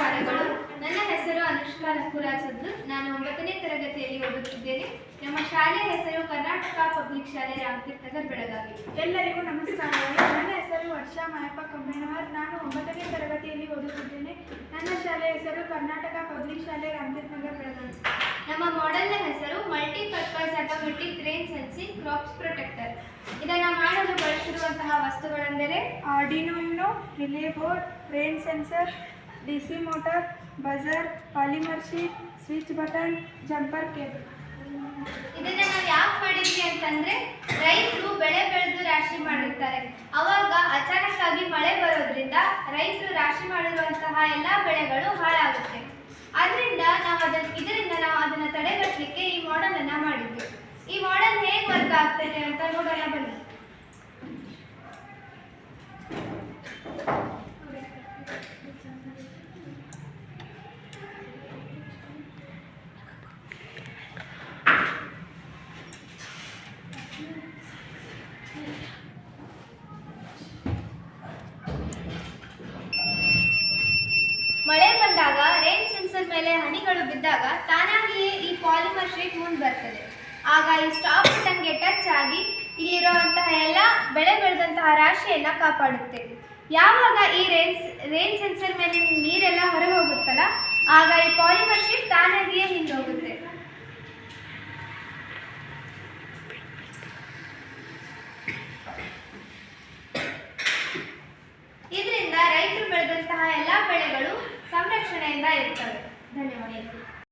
ನಮಸ್ಕಾರಗಳು. ನನ್ನ ಹೆಸರು ಅನುಷ್ಕಾ ನಕುರಾಜದ್ದು. ನಾನು 9ನೇ ತರಗತಿಯಲ್ಲಿ ಓದುತ್ತಿದ್ದೇನೆ. ನಮ್ಮ ಶಾಲೆಯ ಹೆಸರು ಕರ್ನಾಟಕ ಪಬ್ಲಿಕ್ ಶಾಲೆ, ರಾಮತೀರ್ಥ ನಗರ್, ಬೆಳಗಾವಿ. ಎಲ್ಲರಿಗೂ ನಮಸ್ಕಾರಗಳು. ನನ್ನ ಹೆಸರು ವರ್ಷಾ ಮಾಯಪ್ಪ ಕಮ್ಮಣ್ಣವರ್. ನಾನು 9ನೇ ತರಗತಿಯಲ್ಲಿ ಓದುತ್ತಿದ್ದೇನೆ. ನನ್ನ ಶಾಲೆಯ ಹೆಸರು ಕರ್ನಾಟಕ ಪಬ್ಲಿಕ್ ಶಾಲೆ, ರಾಮತೀರ್ಥ ನಗರ್, ಬೆಳಗಾವಿ. ನಮ್ಮ ಮಾಡೆಲ್ನ ಹೆಸರು multipurpose automatic rain sensing crops protector. ಇದನ್ನು ಮಾಡಲು ಬಳಸಿರುವಂತಹ ವಸ್ತುಗಳೆಂದರೆ Arduino Uno, relay board, rain sensor, DC motor, buzzer, polymer sheet, switch button, jumper cable. ಇದನ್ನ ನಾವು ಯಾಕೆ ಮಾಡಿದ್ವಿ ಅಂತಂದ್ರೆ, ರೈತರು ಬೆಳೆ ಬೆಳೆದು ರಾಶಿ ಮಾಡಿರ್ತಾರೆ. ಅವಾಗ ಅಚಾನಕ್ ಆಗಿ ಮಳೆ ಬರೋದ್ರಿಂದ ರೈತರು ರಾಶಿ ಮಾಡಿರುವಂತಹ ಎಲ್ಲಾ ಬೆಳೆಗಳು ಹಾಳಾಗುತ್ತೆ. ಇದರಿಂದ ನಾವು ಅದನ್ನ ತಡೆಗಟ್ಟಲಿಕ್ಕೆ ಈ ಮಾಡೆಲ್ ಅನ್ನ ಮಾಡಿದ್ವಿ. ಈ ಮಾಡೆಲ್ ಹೇಗೆ ವರ್ಕ್ ಆಗ್ತದೆ ಅಂತ ನೋಡೋಣ ಬನ್ನಿ. ಮಳೆ ಬಂದಾಗ ರೇನ್ ಸೆನ್ಸರ್ ಮೇಲೆ ಹನಿಗಳು ಬಿದ್ದಾಗ ತಾನಾಗಿಯೇ ಈ ಪಾಲಿಮರ್ ಶೀಟ್ ಮುಂದೆ ಬರ್ತದೆ. ಆಗ ಈ ಸ್ಟಾಪ್ ಬಟನ್ಗೆ ಟಚ್ ಆಗಿ ಇಲ್ಲಿರುವಂತಹ ಎಲ್ಲ ಬೆಳೆ ಬೆಳೆದಂತಹ ರಾಶಿಯನ್ನ ಕಾಪಾಡುತ್ತೆ. ಯಾವಾಗ ಈ ರೇನ್ ಸೆನ್ಸರ್ ಮೇಲೆ ನೀರೆಲ್ಲ ಹೊರಗೆ ಹೋಗುತ್ತಲ್ಲ, ಆಗ ಈ ಪಾಲಿಮರ್ ಶೀಟ್ ತಾನಾಗಿಯೇ ಹಿಂದೆ ಹೋಗುತ್ತೆ.